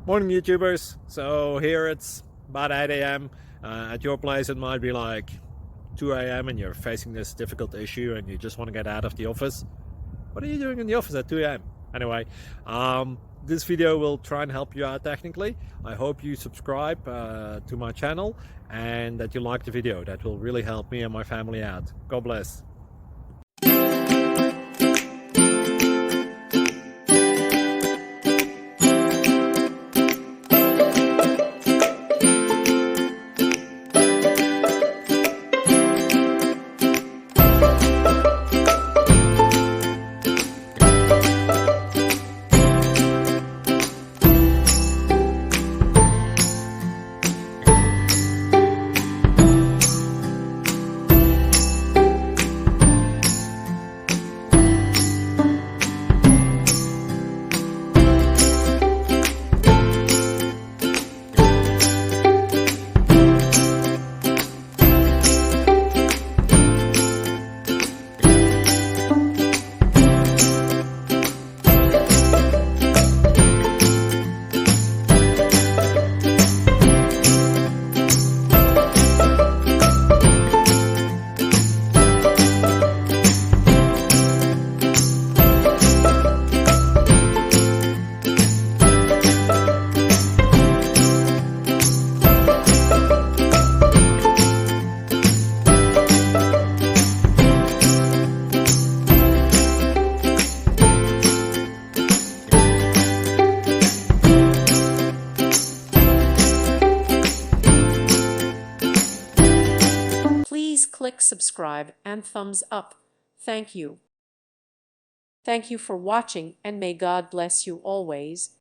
Morning YouTubers. So here it's about 8 a.m. At your place it might be like 2 a.m. and you're facing this difficult issue and you just want to get out of the office. What are you doing in the office at 2 a.m.? Anyway, this video will try and help you out technically. I hope you subscribe to my channel and that you like the video. That will really help me and my family out. God bless. Please click subscribe and thumbs up. Thank you. Thank you for watching, and may God bless you always.